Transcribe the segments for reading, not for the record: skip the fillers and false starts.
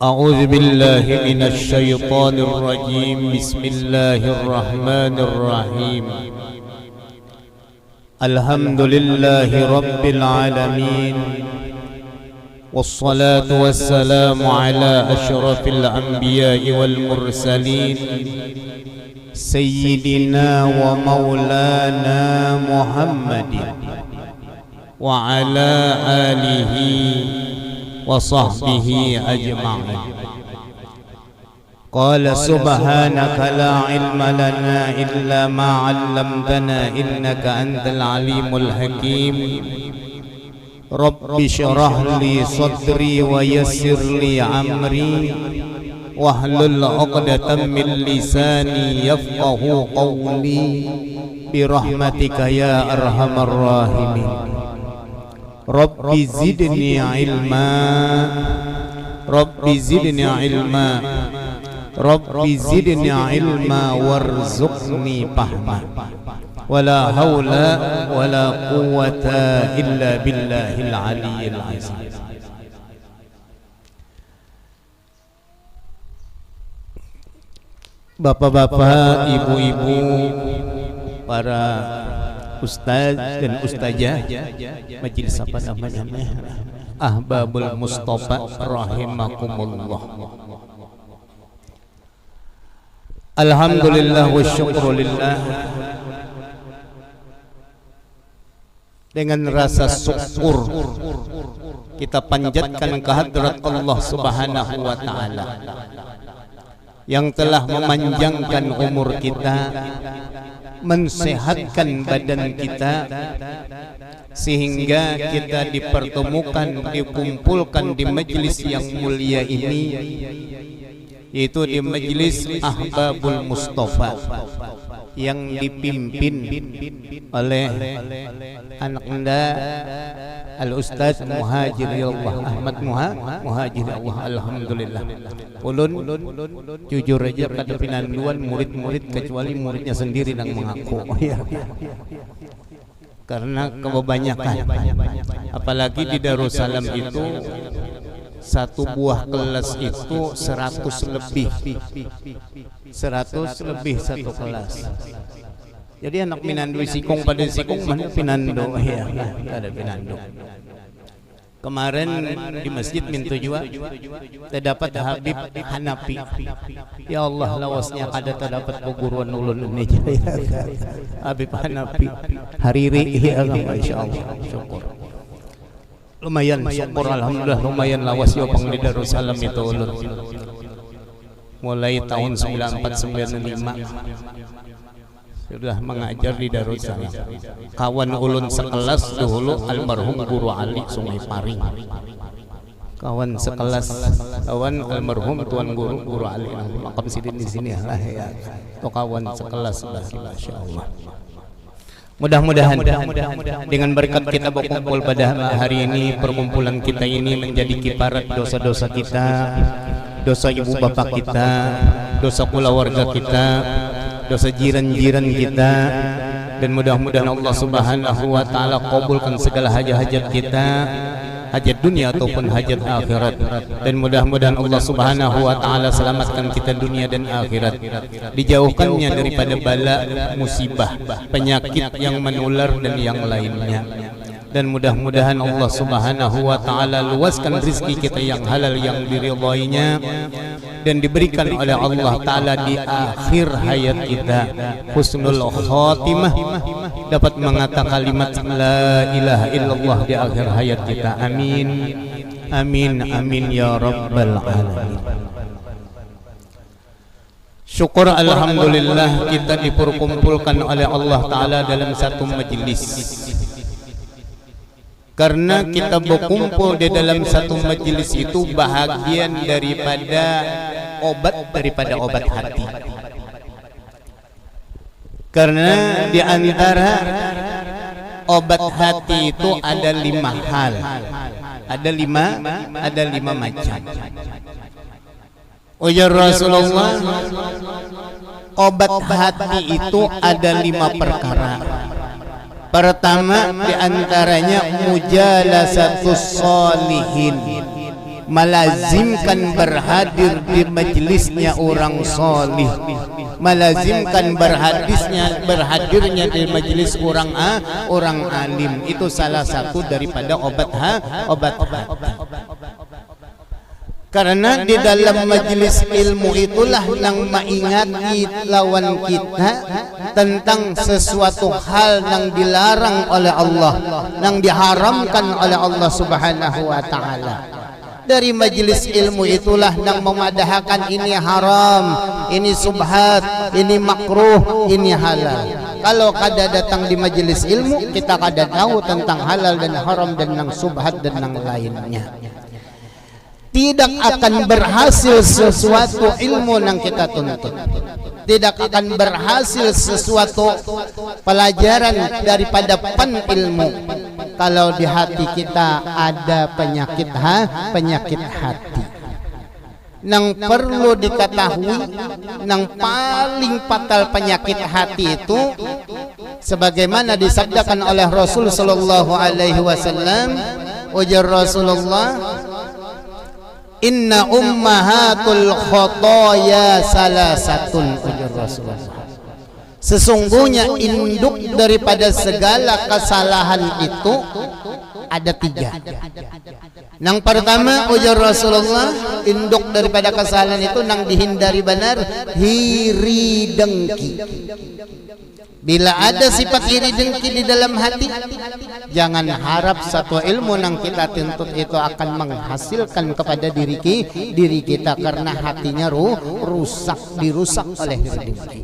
أعوذ بالله من الشيطان الرجيم. بسم الله الرحمن الرحيم. الحمد لله رب العالمين، والصلاة والسلام على أشرف الأنبياء والمرسلين، سيدنا ومولانا محمد وعلى آله وصحبه أجمعين. قال سبحانك لا علم لنا إلا ما علمتنا إنك أنت العليم الحكيم. رب اشرح لي صدري ويسر لي أمري واحلل عقدة من لساني يفقه قولي برحمتك يا أرحم الراحمين. Rabbi zidni ilma, Rabbi zidni ilma, Rabbi zidni ilma warzuqni fahma. Wala hawla wala quwwata illa billahil aliyyil azim. Bapak-bapak, ibu-ibu, para ustaz dan ustazah, majelis apa namanya, Ahbabul Mustafa rahimakumullah. Alhamdulillah wa syukrulillah. Dengan rasa syukur kita panjatkan kehadrat Allah Subhanahu wa taala yang telah memanjangkan umur kita, mensehatkan badan kita, sehingga kita dipertemukan, dikumpulkan di majelis yang mulia ini, yaitu di majelis Ahbabul Mustafa yang dipimpin oleh anak anda Al-Ustaz Muhajir Allah Ahmad Muhajir Allah. Alhamdulillah. Ulun jujur aja kada pinanduan murid-murid kecuali muridnya sendiri yang mengaku. Karena kebanyakan, apalagi di Darussalam itu satu buah kelas itu 100 lebih satu kelas. Jadi anak pinandu sikong pada sikong mana pinando ya, ada pinando. Kemarin di masjid minta juga terdapat Habib Hanafi. Ya Allah, lawasnya ada terdapat peguruan ulun ini. Habib Hanafi Hariri ya, masyaallah, syukur. Lumayan syukur, alhamdulillah lumayan lawas yo pang di Darussalam itu ulun. Mulai tahun 94-95 sudah mengajar di Darussalam. Kawan ulun sekelas dahulu almarhum Guru Ali Sungai Paring. Kawan sekelas, kawan almarhum Tuan Guru Ali makam sidin di sini lah ya. Itu kawan sekelas lah, masyaallah. Mudah-mudahan dengan berkat kita berkumpul pada hari ini, perkumpulan kita ini menjadi kiparat dosa-dosa kita, dosa ibu bapak kita, dosa keluarga kita, dosa jiran-jiran kita, dan mudah-mudahan Allah Subhanahu wa taala kabulkan segala hajat-hajat kita, hajat dunia ataupun hajat akhirat, dan mudah-mudahan Allah Subhanahu wa taala selamatkan kita dunia dan akhirat, dijauhkannya daripada bala, musibah, penyakit yang menular dan yang lainnya. Dan mudah-mudahan Allah Subhanahu wa taala luaskan rezeki kita yang halal yang diridhainya dan diberikan oleh Allah taala di akhir hayat kita husnul khatimah, dapat mengatakan kalimat la ilaha illallah di akhir hayat kita. Amin amin amin ya rabbal alamin. Syukur alhamdulillah kita diperkumpulkan oleh Allah taala dalam satu majelis. Karena kita berkumpul di dalam satu majelis itu bahagian daripada obat hati. Karena di antara obat hati itu ada 5 hal. Ada lima macam. Ujar Rasulullah, obat hati itu ada 5 perkara. Pertama diantaranya mujalasatus sholihin, melazimkan berhadir di majelisnya orang solih, melazimkan berhadirnya di majelis orang alim. Itu salah satu daripada obat hati. Karena di dalam majelis ilmu itulah yang mengingati lawan kita tentang sesuatu hal yang dilarang oleh Allah, yang diharamkan oleh Allah Subhanahu wa taala. Dari majelis ilmu itulah yang memadahkan ini haram, ini subhat, ini makruh, ini halal. Kalau kada datang di majelis ilmu, kita kada tahu tentang halal dan haram dan yang subhat dan yang lainnya. Tidak akan berhasil sesuatu ilmu yang kita tuntut, tidak akan berhasil sesuatu pelajaran daripada ilmu kalau di hati kita ada penyakit hati. Yang perlu diketahui, yang paling fatal penyakit hati itu, sebagaimana disabdakan oleh Rasul sallallahu alaihi wasallam, ujar Rasulullah, inna ummahatul khotoya salasatun, ujar Rasulullah. Sesungguhnya induk daripada segala kesalahan itu ada 3. Yang pertama, ujar Rasulullah, induk daripada kesalahan itu nang dihindari benar, hiri dengki. Bila ada sifat iri dengki di dalam hati, jangan harap satu ilmu yang kita tuntut itu akan menghasilkan kepada diri kita, karena hatinya dirusak oleh iri dengki.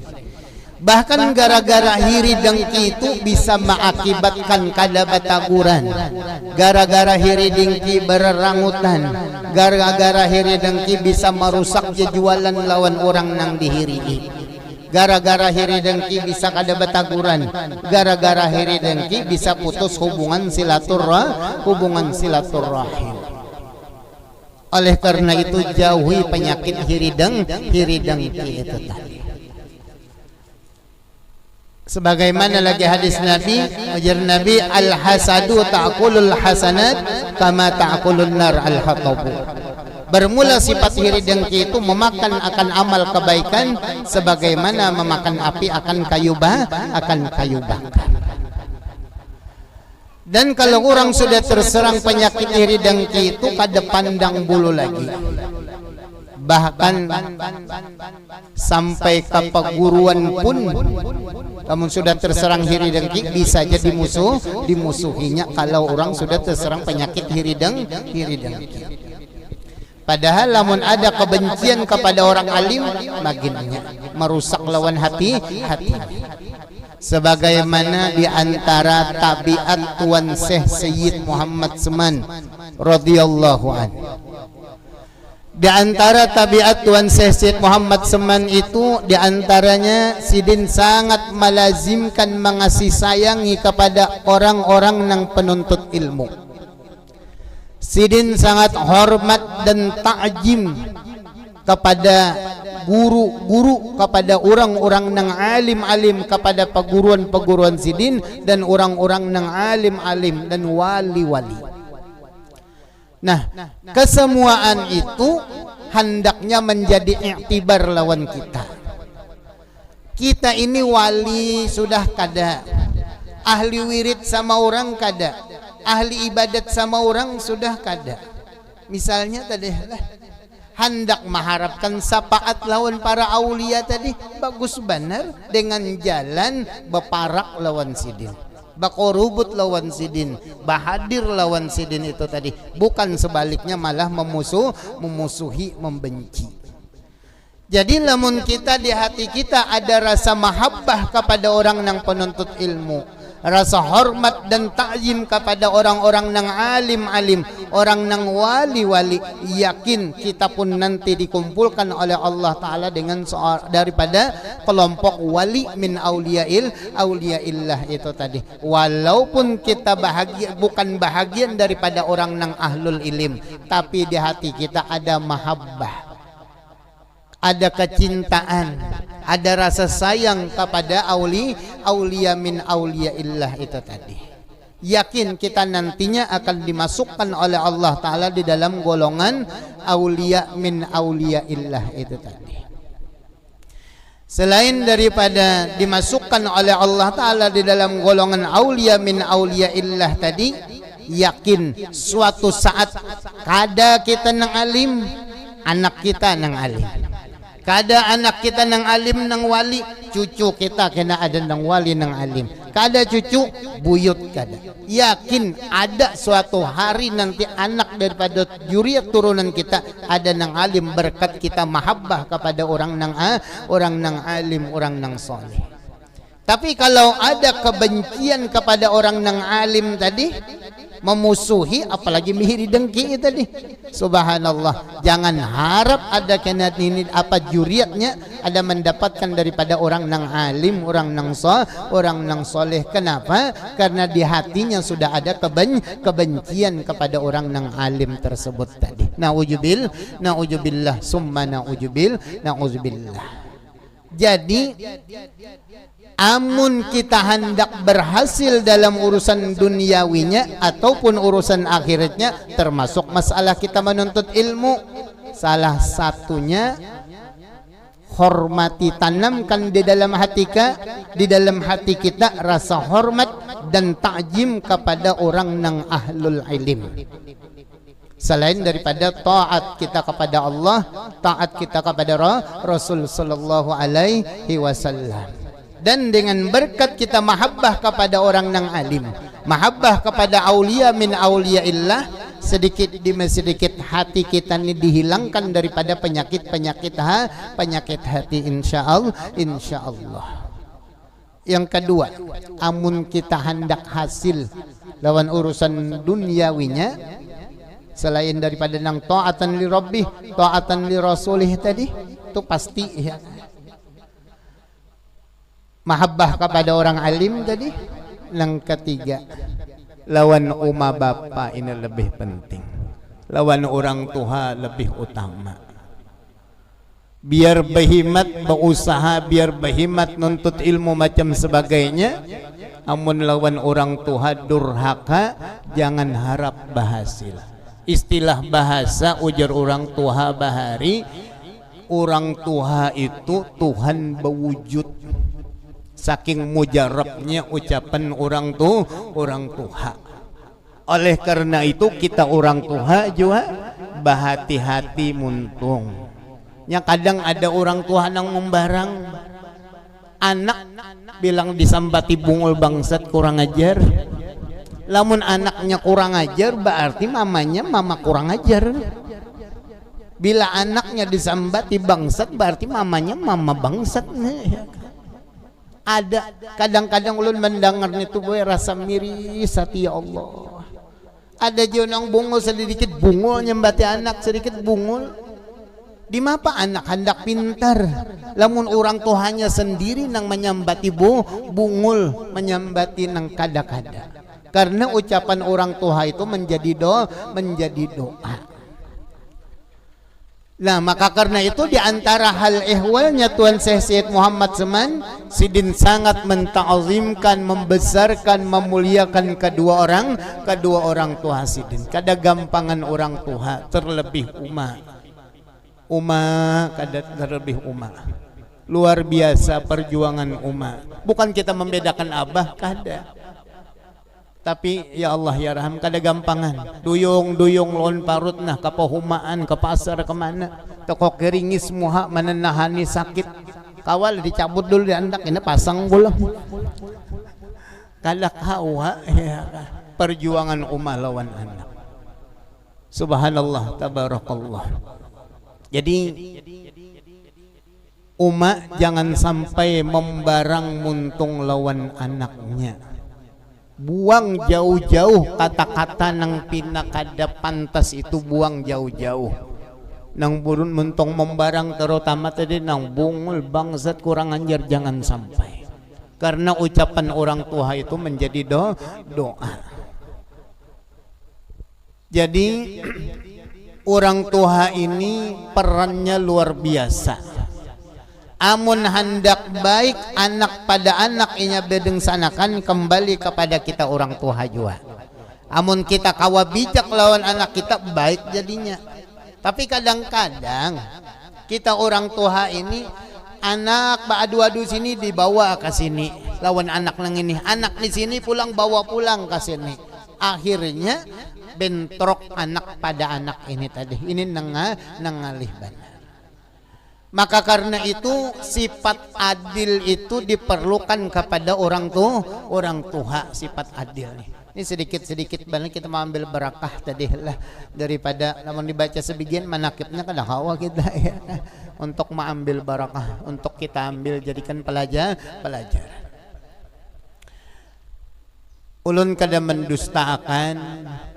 Bahkan gara-gara hiri dengki itu bisa mengakibatkan kada bataguran, gara-gara hiri dengki bererangutan, gara-gara hiri dengki bisa merusak jualan lawan orang nang dihiri. Gara-gara hiri dengki bisa kada bataguran, gara-gara hiri dengki bisa putus hubungan silaturahim. Oleh karena itu jauhi penyakit hiri dengki itu tadi. Sebagaimana lagi hadis Nabi, ujar Nabi, al-hasadu ta'kulul hasanat kama ta'kulun nar al-hatabu. Bermula sifat iri dengki itu memakan akan amal kebaikan sebagaimana memakan api akan kayu bakar. Dan kalau orang sudah terserang penyakit iri dengki itu kada pandang bulu lagi, bahkan sampai ke peguruan pun kamu sudah terserang hiri dengki bisa jadi dimusuhinya kalau orang sudah terserang penyakit hiri dengki. Padahal lamun ada kebencian kepada orang alim, makinnya merusak lawan hati. Sebagaimana di antara tabiat Tuan Syekh Sayyid Muhammad Seman radhiyallahu anhu. Di antara tabiat Tuan Syekh Sayyid Muhammad Seman itu, di antaranya Sidin sangat melazimkan mengasih sayangi kepada orang-orang yang penuntut ilmu. Sidin sangat hormat dan ta'jim kepada guru-guru, kepada orang-orang yang alim-alim, kepada peguruan-peguruan Sidin dan orang-orang yang alim-alim dan wali-wali. Nah, kesemuaan itu hendaknya menjadi iktibar lawan kita. Kita ini wali sudah kada, ahli wirid sama orang kada, ahli ibadat sama orang sudah kada. Misalnya tadi hendak mengharapkan syafaat lawan para aulia tadi, bagus benar dengan jalan beparak lawan Sidin, bakorubut lawan Sidin, bahadir lawan Sidin itu tadi, bukan sebaliknya malah memusuhi, membenci. Jadi lamun kita di hati kita ada rasa mahabbah kepada orang yang penuntut ilmu, rasa hormat dan ta'zim kepada orang-orang yang alim-alim, orang yang wali-wali, yakin kita pun nanti dikumpulkan oleh Allah Ta'ala dengan daripada kelompok wali min auliyaillah itu tadi. Walaupun kita bukan bahagian daripada orang yang ahlul ilim, tapi di hati kita ada mahabbah, ada kecintaan, ada rasa sayang kepada aulia min auliyaillah itu tadi. yakin kita nantinya akan dimasukkan oleh Allah Ta'ala di dalam golongan aulia min auliaillah itu tadi. Selain daripada dimasukkan oleh Allah Ta'ala di dalam golongan aulia min auliaillah tadi, yakin suatu saat kada kita nang alim, anak kita nang alim. Kada anak kita nang alim nang wali, cucu kita kena ada nang wali nang alim. Kada cucu buyut kada. Yakin ada suatu hari nanti anak daripada juriat turunan kita ada nang alim berkat kita mahabbah kepada orang nang alim, orang nang soleh. Tapi kalau ada kebencian kepada orang nang alim tadi, memusuhi apalagi mihiri dengki tadi, subhanallah, jangan harap ada kena ini apa juriatnya ada mendapatkan daripada orang nang alim, orang nang soleh. Kenapa? Karena di hatinya sudah ada kebencian kepada orang nang alim tersebut tadi. Na'udzubillah summa na'udzubillah. Jadi amun kita hendak berhasil dalam urusan duniawinya ataupun urusan akhiratnya, termasuk masalah kita menuntut ilmu, salah satunya hormati, tanamkan di dalam hati kita rasa hormat dan ta'zim kepada orang nang ahlul ilim. Selain daripada taat kita kepada Allah, taat kita kepada Rasul sallallahu alaihi wasallam. Dan dengan berkat kita mahabbah kepada orang nang alim, mahabbah kepada aulia min auliaillah, sedikit demi sedikit hati kita ini dihilangkan daripada penyakit hati, insyaallah. Yang kedua, amun kita hendak hasil lawan urusan duniawinya, selain daripada nang taatan li rabbih, taatan li rasulih tadi, itu pasti ya. Mahabbah kepada orang alim tadi. Yang ketiga, lawan uma bapa ini lebih penting, lawan orang tua lebih utama. Biar berhimat berusaha, biar berhimat nuntut ilmu macam sebagainya, amun lawan orang tua durhaka, jangan harap berhasil. Istilah bahasa ujar orang tua bahari, orang tua itu Tuhan berwujud. Saking mujarabnya ucapan orang tua. Oleh karena itu kita orang tua juga berhati-hati muntung. Ya kadang ada orang tua nang membarang anak bilang disambati bungul bangsat kurang ajar. Lamun anaknya kurang ajar berarti mamanya mama kurang ajar. Bila anaknya disambati bangsat berarti mamanya mama bangsat. Ada kadang-kadang ulun mendengar itu gue rasa miris hati, ya Allah. Ada jonang bungul sedikit bungul nyembati anak sedikit bungul. Di mapa anak hendak pintar, lamun orang tuanya sendiri nang menyambati bungul, menyambati nang kada-kada. Karena ucapan orang tua itu menjadi doa. Nah maka karena itu diantara hal ihwalnya Tuan Syekh Muhammad Seman Sidin sangat menta'azimkan, membesarkan, memuliakan kedua orang tua Sidin. Kada gampangan orang tua, terlebih kada terlebih luar biasa perjuangan bukan kita membedakan abah, kada. Tapi ya Allah ya Raham, kada gampangan duyung lon parut nah kapahumaan ke pasar kemana toko keringis muha menenahani sakit kawal dicabut dulu di andak ini pasang gula kada kawa ya, perjuangan lawan anak. Subhanallah tabarakallah. Jadi jangan sampai membarang muntung lawan anaknya. Buang jauh-jauh kata-kata nang pina kada pantas itu, buang jauh-jauh. Nang burun mentong membarang terutama tadi nang bungul bangsat kurang anjar, jangan sampai. Karena ucapan orang tua itu menjadi doa. Jadi orang tua ini perannya luar biasa. Amun hendak baik anak pada anak inya bedeng sanakan kembali kepada kita orang tua jua. Amun kita kawa bijak lawan anak kita baik jadinya. Tapi kadang-kadang kita orang tua ini anak adu-adu sini dibawa ke sini lawan anak nang ini, anak di sini pulang bawa pulang ke sini. Akhirnya bentrok anak pada anak ini tadi. Ini nengalih benar. Maka karena itu sifat adil itu diperlukan kepada orang tua sifat adil nih. Ini sedikit-sedikit banyak kita mengambil barakah tadi lah daripada namun dibaca sebagian manakibnya kada hawa kita ya. Untuk mengambil barakah, untuk kita ambil jadikan pelajaran. Ulun kada mendustakan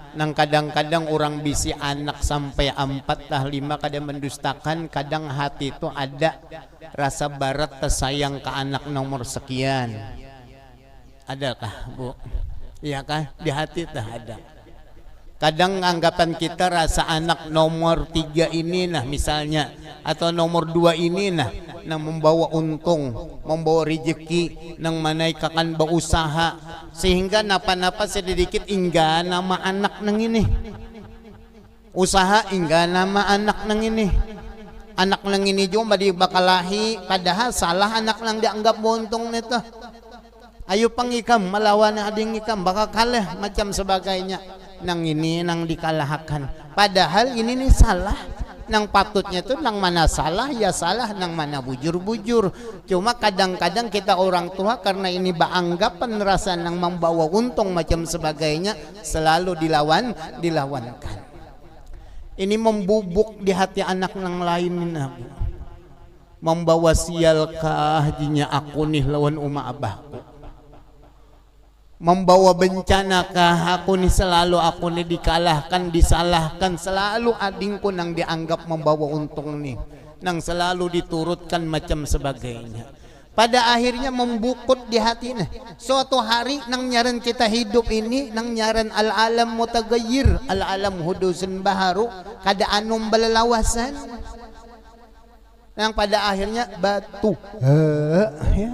nang kadang-kadang orang bisi anak sampai 4 tah 5 kada mendustakan. Kadang hati itu ada rasa barat tersayang ke anak nomor sekian. Adakah Bu? Iya kah? Di hati tah ada. Kadang anggapan kita rasa anak nomor 3 ini nah misalnya atau nomor 2 ini nah nang membawa untung, membawa rezeki, nang manaikakan berusaha sehingga napa-napa sedikit hingga nama anak nang ini. Usaha hingga nama anak nang ini. Anak nang ini juga bakalahi padahal salah anak nang dianggap untung nito. Ayo pangikam melawan ading ikam bakal kalah macam sebagainya. Nang ini nang dikalahkan. Padahal ini nih salah. Nang patutnya tuh nang mana salah ya salah, nang mana bujur-bujur. Cuma kadang-kadang kita orang tua karena ini beranggapan rasa nang membawa untung macam sebagainya selalu dilawankan. Ini membubuk di hati anak nang lain Nabi. Membawa sial kah jinya aku nih lawan uma abahku. Membawa bencana kah aku nih selalu aku nih dikalahkan, disalahkan, selalu adingku nang dianggap membawa untung nih, nang selalu diturutkan macam sebagainya. Pada akhirnya membukut di hatinya. Suatu hari nang nyaran kita hidup ini nang nyaran al-alam mutaghayyir, al-alam hudusun baharu, kada anum balalawasan. Yang pada akhirnya batu. Ya.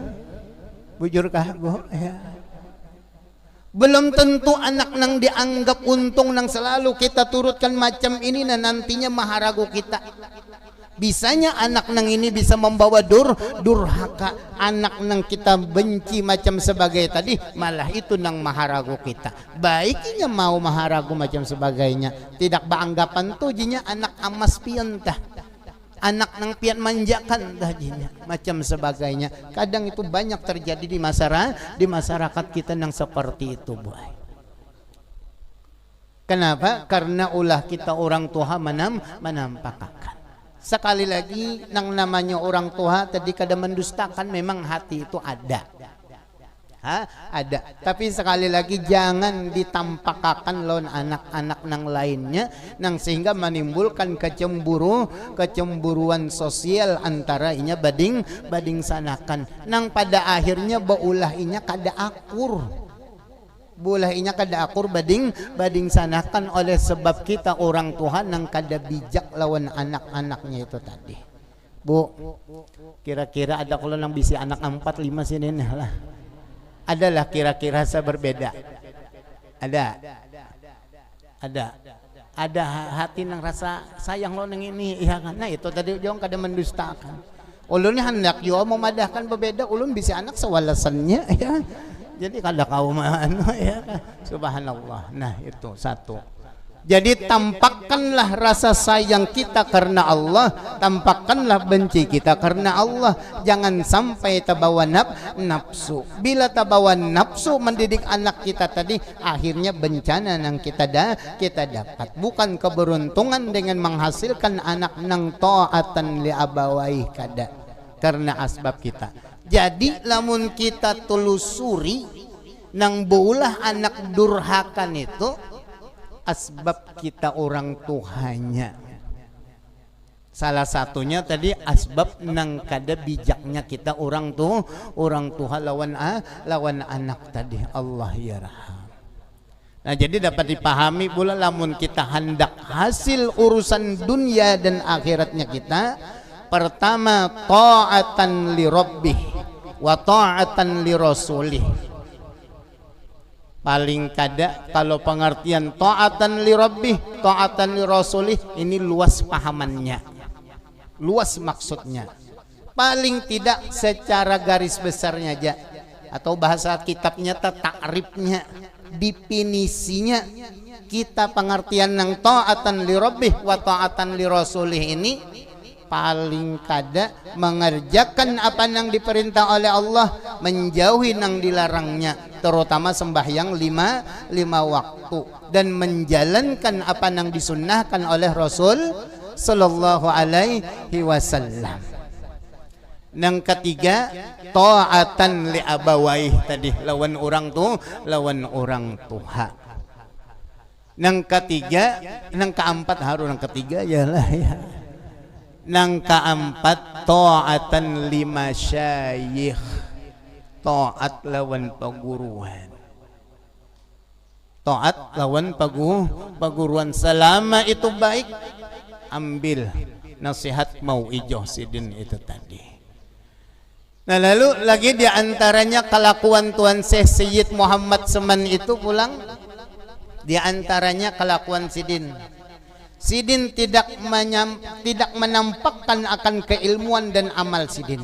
Bujurkah Bu? Ya. Belum tentu anak nang dianggap untung nang selalu kita turutkan macam ini nah nantinya maharagu kita. Bisanya anak nang ini bisa membawa durhaka. Anak nang kita benci macam sebagai tadi malah itu nang maharagu kita. Baiknya mau maharagu macam sebagainya. Tidak beranggapan tuh jinya anak amas piantah. Anak nang pian manjakan dahinya macam sebagainya. Kadang itu banyak terjadi di masyarakat kita nang seperti itu boy. Kenapa? Karena ulah kita orang tua menampakkan. Sekali lagi nang namanya orang tua tadi kada mendustakan, memang hati itu ada. Ada, tapi sekali lagi jangan ditampakkan lawan anak-anak nang lainnya nang sehingga menimbulkan kecemburuan sosial antara inya bading sanakan nang pada akhirnya baulah inya kada akur. Bolah inya kada akur bading sanakan oleh sebab kita orang tua nang kada bijak lawan anak-anaknya itu tadi. Bu, kira-kira ada kalau nang bisi anak 4 5 sini lah. Adalah kira-kira saya berbeda. Ada hati nang rasa sayang lo nang ini ya kan. Nah itu tadi jong kada mendustakan. Ulun hendak yo memadahkan berbeda, ulun bisa anak sewalasannya ya. Jadi kada kau mana ya. Subhanallah. Nah itu satu. Jadi tampakkanlah rasa sayang kita karena Allah, tampakkanlah benci kita karena Allah. Jangan sampai terbawa nafsu. Bila terbawa nafsu mendidik anak kita tadi, akhirnya bencana yang kita dapat. Bukan keberuntungan dengan menghasilkan anak nang ta'atan li abawai kada. Karena asbab kita. Jadi lamun kita telusuri nang beulah anak durhakan itu asbab kita orang tuanya. Salah satunya tadi asbab nang kada bijaknya kita orang tua lawan anak tadi. Allah ya raham. Nah jadi dapat dipahami pula lamun kita hendak hasil urusan dunia dan akhiratnya kita, Pertama, ta'atan li rabbih wa ta'atan li rasulih. Paling kada kalau pengertian ta'atan li rabbih, ta'atan li rasulih, ini luas pahamannya, luas maksudnya. Paling tidak secara garis besarnya aja, atau bahasa kitabnya takrifnya, definisinya, kita pengertian yang ta'atan li rabbih wa ta'atan li rasulih ini paling kada mengerjakan apa yang diperintah oleh Allah, menjauhi yang dilarangnya, terutama sembahyang lima waktu, dan menjalankan apa yang disunnahkan oleh Rasul sallallahu alaihi wasallam. Yang ketiga, ta'atan li abawaih, tadi lawan orang tua. Yang ketiga, yang keempat harus yang ketiga yalah ya. Yang keempat, ta'atan li masyayikh, taat lawan paguruan. Taat lawan paguruan selama itu baik, ambil nasihat mau ijoh sidin itu tadi. Nah lalu lagi diantaranya kelakuan Tuan Syekh Sayyid Muhammad Seman itu pulang, diantaranya kelakuan sidin. Sidin tidak menampakkan akan keilmuan dan amal sidin.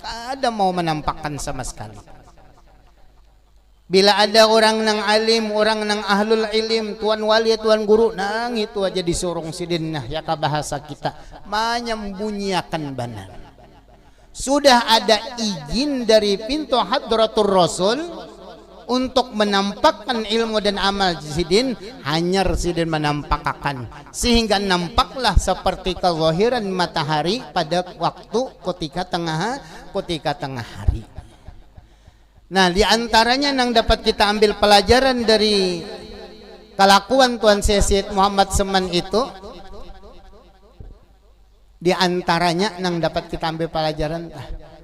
Tidak mau menampakkan sama sekali. Bila ada orang nang alim, orang nang ahlul ilim, tuan wali, tuan guru, nang itu aja disuruh sidin, nah ya ka bahasa kita, menyembunyikan benar. Sudah ada izin dari pintu hadratur Rasul untuk menampakkan ilmu dan amal sidin, hanya sidin menampakkan sehingga nampaklah seperti kezahiran matahari pada waktu ketika tengah hari. Nah, diantaranya yang dapat kita ambil pelajaran dari kelakuan Tuan Syekh Muhammad Seman itu, diantaranya yang dapat kita ambil pelajaran,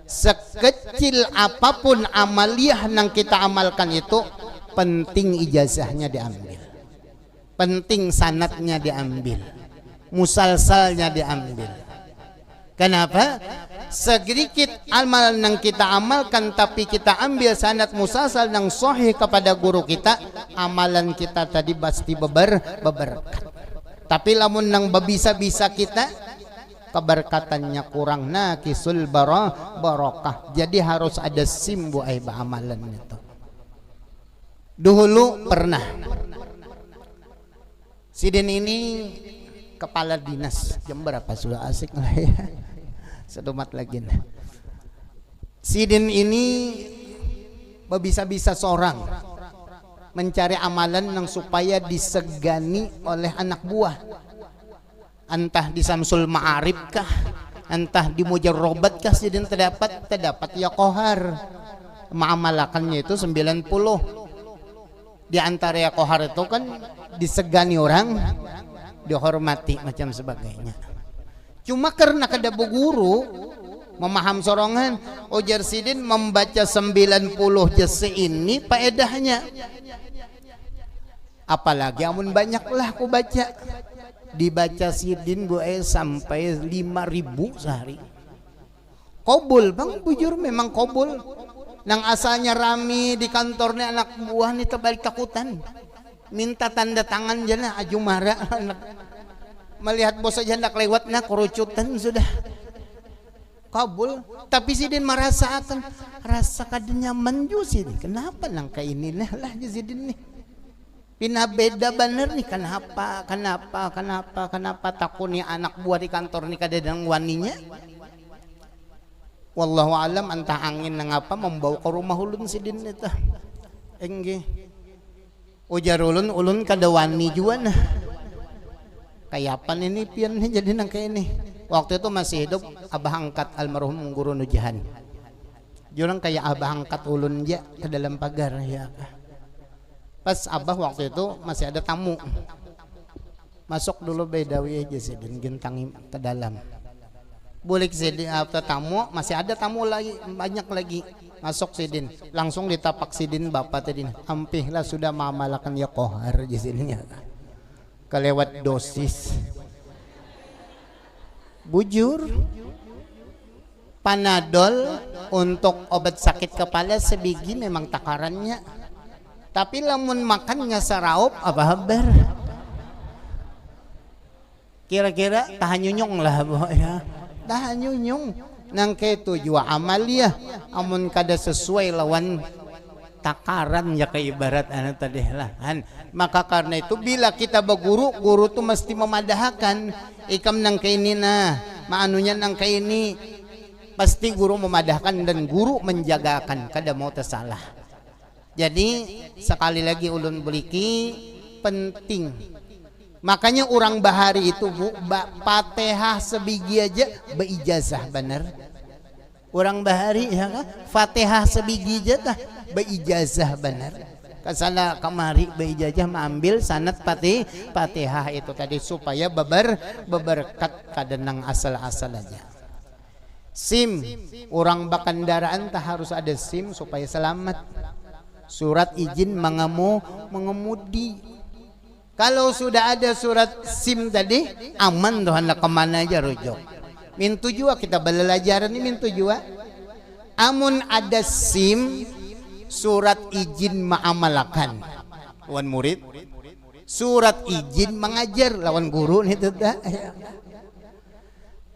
sekecil apapun amaliyah yang kita amalkan itu penting ijazahnya diambil, penting sanadnya diambil, musalsalnya diambil. Kenapa? Sedikit amal yang kita amalkan tapi kita ambil sanad musalsal yang sahih kepada guru kita, amalan kita tadi pasti berberkat. Tapi lamun yang bisa kita, keberkatannya kurang, nakisul barokah. Jadi harus ada simbu aib amalan itu. Dulu pernah sidin ini kepala dinas Jember, apa sudah asik lah ya, sedomat lagi nah. Sidin ini bisa seorang mencari amalan yang supaya disegani oleh anak buah, entah di Samsul Ma'arif kah, entah di Mujarrobat kah, sidin terdapat ya kohar. Ma'amalakannya itu 90. Di antara ya kohar itu kan disegani orang, dihormati macam sebagainya. Cuma karena kada guru memaham sorongan, ujar sidin membaca 90 juz ini faedahnya. Apalagi amun banyaklah aku baca. Dibaca sidin sampai 5.000 sehari. Kobul bang, bujur memang kobul. Nang asalnya rami di kantornya anak buah nih terbalik takutan, minta tanda tangan jana aju marah. Melihat bos aja hendak lewat nak kerucutan sudah kabul. Tapi sidin merasakan rasa kada nyaman juga sidin. Kenapa nang kayak ini lah sidin nih pindah beda bener nih, kenapa takutnya anak buah di kantor nih kada dengan waninya. Wallahu alam, entah angin nang apa membawa ke rumah ulun sidin itu enggih. Ujar ulun kada wani juga nah. Kayapan ini pian jadi nang kayak ini. Waktu itu masih hidup abah angkat almarhum guru Nujahan. Jurang kayak abah angkat ulun ja ke dalam pagar ya. Pas abah waktu itu masih ada tamu, masuk dulu bedawi aja sidin gintangi ke dalam. Boleh sidin apa tamu, masih ada tamu lagi banyak lagi. Masuk sidin langsung ditapak sidin bapak tadi, ampihlah sudah mamalakan ya kohar aja sidinnya. Kelewat dosis bujur Panadol untuk obat sakit kepala sebiji memang takarannya, tapi lamun makannya saraup apa habar, kira-kira tahanyunyong lah boh ya, tahanyunyong nang ketu jua amalia amun kada sesuai lawan takaran ya ke ibarat anak tadi lah. Maka karena itu bila kita berguru, guru tuh mesti memadahkan ikam nang kaini nah maanunya nang kaini, pasti guru memadahkan dan guru menjagakan kada mau tersalah. Jadi sekali lagi ulun beliki penting, makanya orang bahari itu bu Fatihah sebiji aja beijazah bener. Orang bahari ya kan Fatihah sebiji aja tah beijazah bener. Kesana kemari beijazah mengambil sanad Fatihah itu tadi supaya beberkat kadenang asal-asal aja. SIM orang bakandaraan tak harus ada SIM supaya selamat. Surat izin mengemudi. Kalau sudah ada surat SIM tadi aman tuh hendak kemana aja rujuk. Min tujuan kita belajaran ini min tujuan. Amun ada SIM surat izin mengamalkan lawan murid, surat izin mengajar lawan guru nih tuh.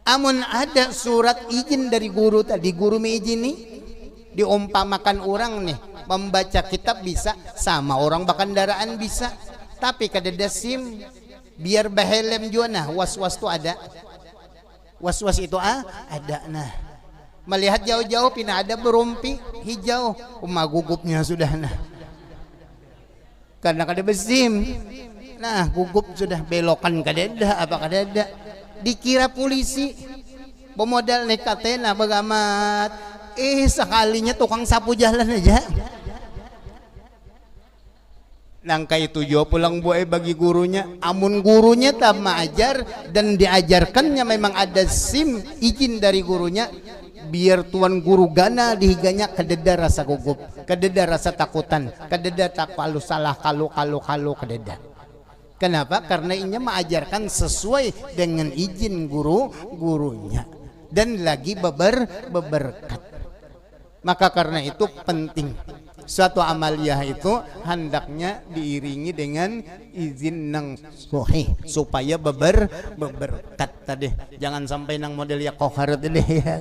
Amun ada surat izin dari guru tadi, guru mengizini, diumpamakan orang nih membaca kitab bisa, sama orang bakandaraan bisa, tapi kadada SIM biar bahelem juga nah, was-was tuh ada, was-was itu ada nah, melihat jauh-jauh pina ada berumpi hijau, gugupnya sudah nah, karena kada SIM, nah gugup sudah belokan kadada apa kadada. Dikira polisi pemodal nekatena bagamat sekalinya tukang sapu jalan aja. Nangka itu jauh pulang buai bagi gurunya, amun gurunya tak mengajar dan diajarkannya memang ada SIM izin dari gurunya, biar tuan guru gana dihiganya kededa rasa gugup, kededa rasa takutan, kededa tak kalau salah kalau kededa. Kenapa? Karena inya mengajarkan sesuai dengan izin gurunya dan lagi beberkat. Maka karena itu penting suatu amaliyah itu hendaknya diiringi dengan izin nang sahih supaya beberkat tadi. Jangan sampai nang model ya kohar tadi ya,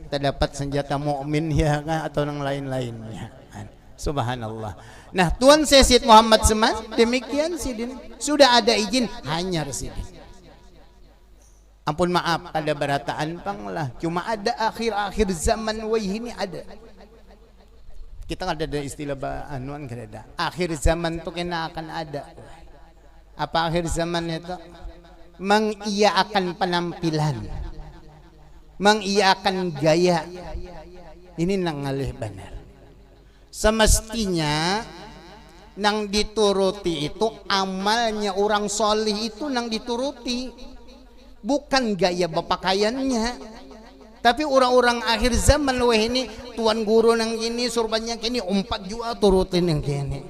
terdapat senjata mukmin ya atau nang lain-lainnya. Subhanallah. Nah, Tuan Syed Muhammad Seman demikian Sidin, sudah ada izin hanya Sidin. Ampun maaf ada berataan pang lah, cuma ada akhir-akhir zaman wah ini ada. Kita ada istilah anuan kada. Akhir zaman tuh kena akan ada. Apa akhir zaman itu? Mengiyakan penampilan, mengiyakan gaya. Ini nang ngalih benar. Semestinya nang dituruti itu amalnya orang solih itu nang dituruti, bukan gaya berpakaiannya. Tapi orang-orang akhir zaman weh ini tuan guru nang kini surbannya kini 4 jua turutin yang kini,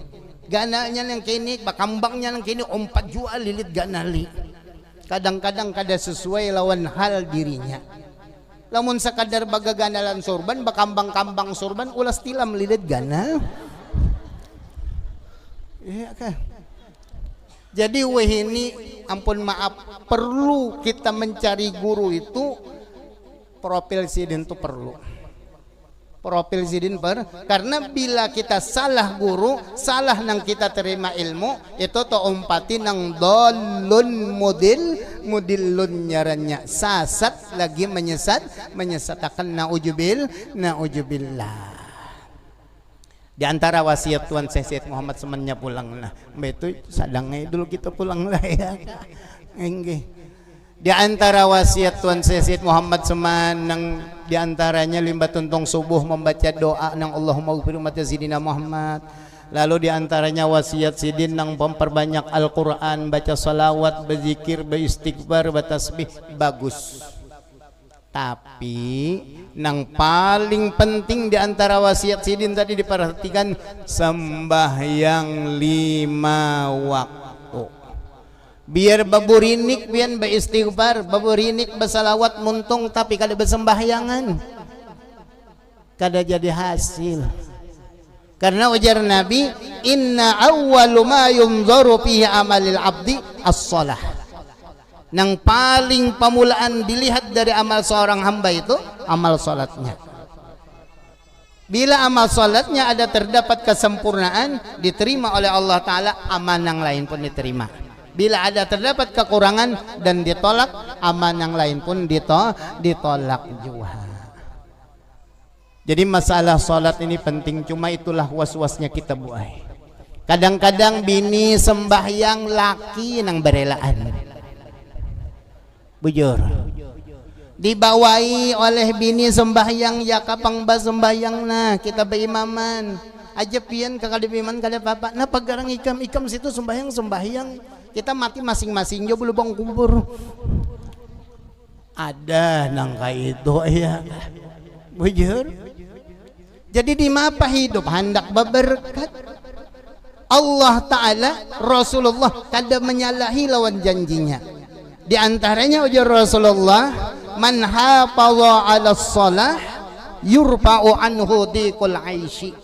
gananya yang kini bakambangnya nang kini 4 jua lilit ganali. Kadang-kadang kada sesuai lawan hal dirinya. Lamun sekadar bagaganalan surban bakambang-kambang surban ulas tilam lilit ganal. Iya kan? Jadi weh ini ampun maaf perlu kita mencari guru itu profil sidin itu perlu. Profil sidin karena bila kita salah guru, salah nang kita terima ilmu itu to umpati nang dolun mudillun nyarannya sasat lagi menyesatakan naujubillah. Di antara wasiat Tuan Syed Muhammad Semannya pulang lah, itu sadangnya dulu kita pulang lah ya. Enggih. Di antara wasiat Tuan Syed Muhammad Seman nang di antaranya limba tuntung subuh membaca doa nang Allahumma ghfir ummati Sayyidina Muhammad. Lalu di antaranya wasiat Sidin nang memperbanyak Al-Qur'an, baca salawat, berzikir, beristighfar, bertasbih bagus. Tapi nang paling penting di antara wasiat Sidin tadi diperhatikan sembahyang 5 waktu. Biar baburinik biar beristighfar, baburinik bersalawat muntung tapi kada bersembahyangan. kada jadi hasil. Karena ujar Nabi, inna awwalu ma yunzaru fihi amalil abdi as-shalah. Nang paling pamulaan dilihat dari amal seorang hamba itu amal salatnya. Bila amal salatnya ada terdapat kesempurnaan, diterima oleh Allah Ta'ala, amal yang lain pun diterima. Bila ada terdapat kekurangan dan ditolak, amal yang lain pun ditolak juga. Jadi masalah salat ini penting, cuma itulah was-wasnya kita buai. Kadang-kadang bini sembahyang, laki nang berelaan. Bujur. Dibawai oleh bini sembahyang, ya kapang ba sembahyang na kita berimaman. Aja pian kakak iman kada papa. Nah pagarang ikam situ sembahyang. Kita mati masing-masing jo belum kubur. Ada nang kayak itu ya. Bujur. Jadi di mapa hidup hendak berberkat. Allah Ta'ala, Rasulullah kada menyalahi lawan janjinya. Di antaranya ujar Rasulullah, man hafadha 'ala shalah yurfa'u anhu diqul 'aishi.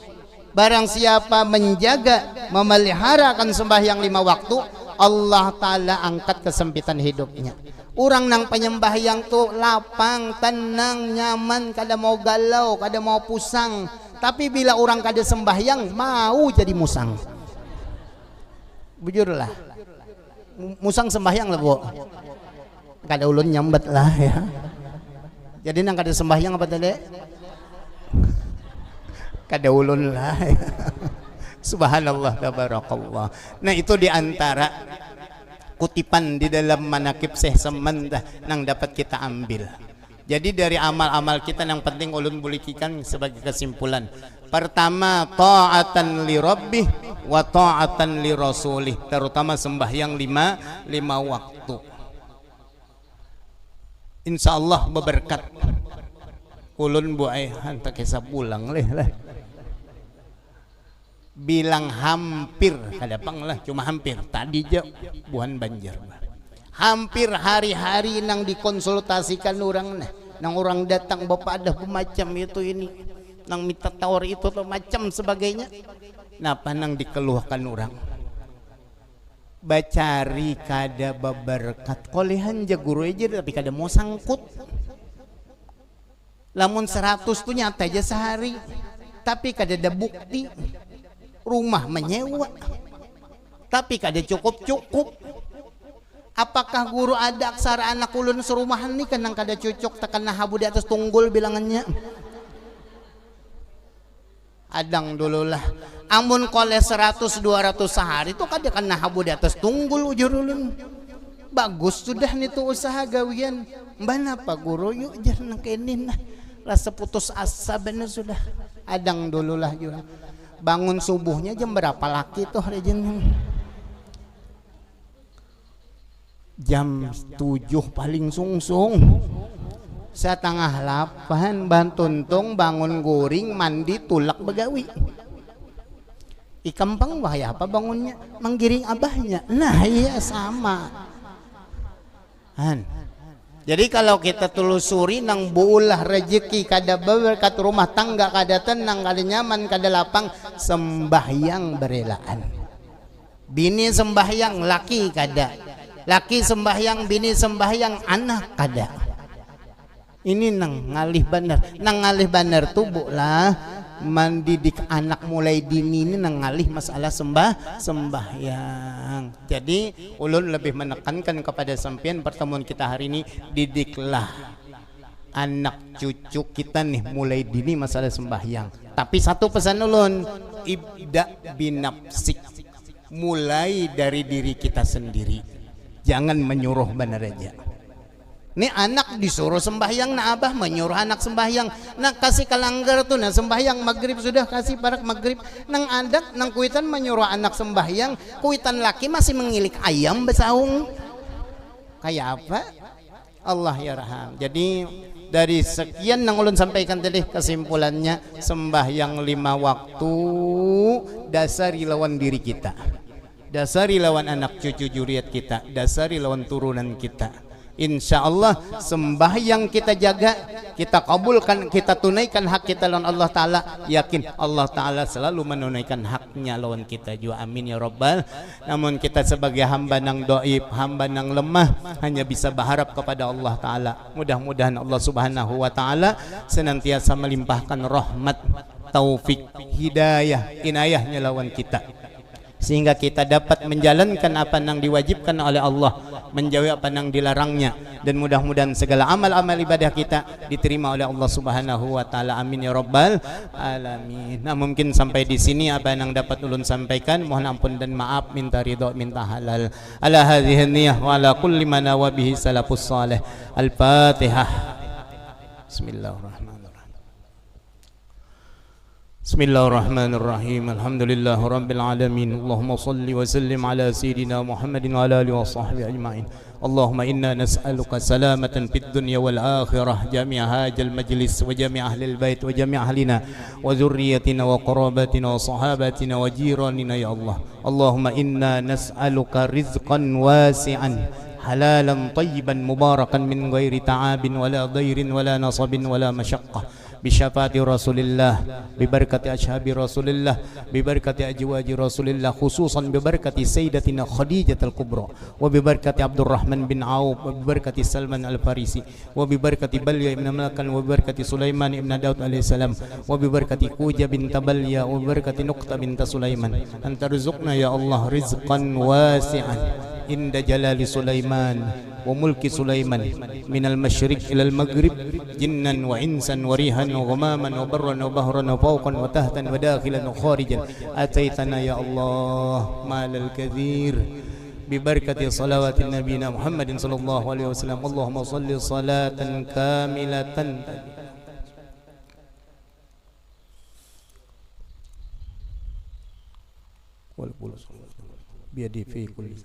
Barang siapa menjaga, memeliharakan sembahyang 5 waktu, Allah Ta'ala angkat kesempitan hidupnya. Orang nang penyembahyang tuh lapang, tenang, nyaman, kada mau galau, kada mau pusang. Tapi bila orang kada sembahyang, mau jadi musang. Bujurlah, musang sembahyang lah bu. Kada ulun nyambat lah ya. Jadi nang kada sembahyang apa tadi? Kada ulun lah ya. Subhanallah, tabarakallah. Nah itu diantara kutipan di dalam manakib Syekh Semendah nang dapat kita ambil. Jadi dari amal-amal kita yang penting ulun bulikikan sebagai kesimpulan. Pertama, ta'atan li rabbih wa ta'atan li rasulih, terutama sembahyang 5 waktu. Insyaallah berberkat. Ulun buai hantar kisah pulang lah. Bilang hampir kadapang lah, cuma hampir tadi aja buhan banjir, hampir hari-hari nang dikonsultasikan orang nang orang datang bapak ada macam itu ini nang minta tawar itu atau macam sebagainya, napa nang dikeluhkan orang bacari kada berkat kolehan ja guru aja tapi kada mau sangkut. Lamun 100 tuh nyata aja sehari tapi kada ada bukti. Rumah menyewa tapi kada cukup. Apakah guru ada aksara anak ulun serumahan nih kan kada cocok tekan habu di atas tunggul bilangannya. Adang dulu lah, amun kole 100-200 sehari itu kada kena habu di atas tunggul ujur ulun. Bagus sudah nih tuh usaha gawian. Mbak napa guru yuk jangan kenin lah, rasa putus asa bener sudah. Adang dulu lah juga. Bangun subuhnya jam berapa laki tuh rejin? Jam 7 paling sungsung. Setengah 8 bantuntung bangun guring mandi tulak begawi. Ikampang wahya apa bangunnya? Menggiring abahnya. Nah iya sama. Jadi kalau kita telusuri nang buulah rezeki kada berkat rumah tangga kada tenang kada nyaman kada lapang, sembahyang berelaan. Bini sembahyang laki kada, laki sembahyang bini sembahyang anak kada. Ini nang ngalih banar tubuh lah mendidik anak mulai dini ini nang ngalih masalah sembahyang. Jadi ulun lebih menekankan kepada sampean pertemuan kita hari ini, didiklah anak cucu kita nih mulai dini masalah sembahyang. Tapi satu pesan ulun, ibda binafsik, mulai dari diri kita sendiri, jangan menyuruh benar aja. Nih anak disuruh sembahyang, nah abah menyuruh anak sembahyang. Nah kasih kalanggar tuh, nah sembahyang maghrib sudah kasih parak maghrib. Nang adat, nang kuitan menyuruh anak sembahyang, kuitan laki masih mengilik ayam besaung. Kayak apa? Allah ya raham. Jadi dari sekian nang ulun sampaikan tadi kesimpulannya, sembahyang 5 waktu dasari lawan diri kita, dasari lawan anak cucu juriat kita, dasari lawan turunan kita. Insya Allah sembahyang kita jaga, kita kabulkan, kita tunaikan hak kita lawan Allah Ta'ala. Yakin Allah Ta'ala selalu menunaikan haknya lawan kita juga. Amin ya Rabbal. Namun kita sebagai hamba nang doib, hamba nang lemah, hanya bisa berharap kepada Allah Ta'ala. Mudah-mudahan Allah Subhanahu wa Ta'ala senantiasa melimpahkan rahmat, taufik, hidayah, inayahnya lawan kita, sehingga kita dapat menjalankan apa yang diwajibkan oleh Allah, menjauhi apa yang dilarangnya, dan mudah-mudahan segala amal-amal ibadah kita diterima oleh Allah Subhanahu wa Ta'ala. Amin ya Rabbal alamin. Nah, mungkin sampai di sini apa yang dapat ulun sampaikan. Mohon ampun dan maaf, minta ridho, minta halal. Ala hadhihi niyah wa ala kulli ma nawa bihi salafus salih. Al-Fatihah. Bismillahirrahmanirrahim. Bismillahirrahmanirrahim. Alhamdulillah rabbil alamin. Allahumma salli wa sallim ala sayyidina Muhammadin wa ala alihi wa sahbihi ajma'in. Allahumma inna nas'aluka salamatan fid dunya wal akhirah, jami'a hadzal majlis wa jami'a ahlil bait wa jami'a ahlina wa zurriyyatina wa qarabatina wa sahabatina wa jiranina ya Allah. Allahumma inna nas'aluka rizqan wasi'an halalan tayyiban mubarakan min ghairi ta'abin wala dhairin wala nasabin wala masyaqqah. بشفاعة رسول الله، ببركة أصحاب رسول الله، ببركة أزواج رسول الله، خصوصا ببركة سيدتنا خديجة الكبرى، وببركة عبد الرحمن بن عوف، وببركة سلمان الفارسي، وببركة بليا بن ملكا، وببركة سليمان بن داود عليه السلام، وببركة كوجة بنت بليا، وببركة نقطة بنت سليمان. أن ترزقنا يا الله رزقا واسعا عند جلال سليمان وملك سليمان من المشرق إلى المغرب، جنا وإنسا وريها وغماما وبرا وبهرا وفوقا وتحتا وداخلا وخارجا. أتيتنا يا الله مال الكثير ببركة صلوات نبينا محمد صلى الله عليه وسلم. اللهم صل صلاة كاملة بيدي في كل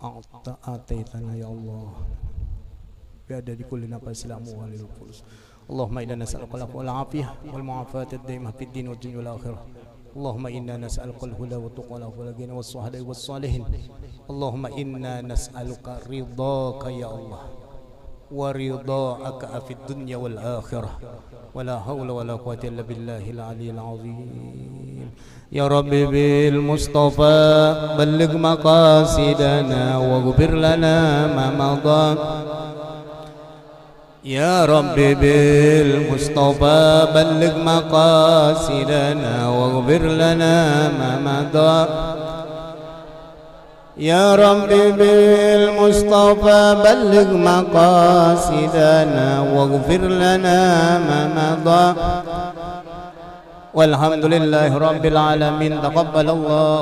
أعطيتنا يا الله بعدد كل نفس الأموال والفلوس. اللهم إنا نسألك العفو والعافية والمعافاة الدائمة في الدين والدنيا والآخرة. اللهم إنا نسألك الهدى والتقى والغنى والصحة والصالحين. اللهم إنا نسألك رضاك يا الله ورضاك في الدنيا والآخرة. ولا حول ولا قوة إلا بالله العلي العظيم. يا ربي بالمصطفى بلغ مقاصدنا واغفر لنا ما مضى. يا ربي بالمصطفى بلغ مقاصدنا واغفر لنا ما مضى. يا ربي بالمصطفى بلغ مقاصدنا واغفر لنا ما مضى. والحمد لله رب العالمين. تقبل الله.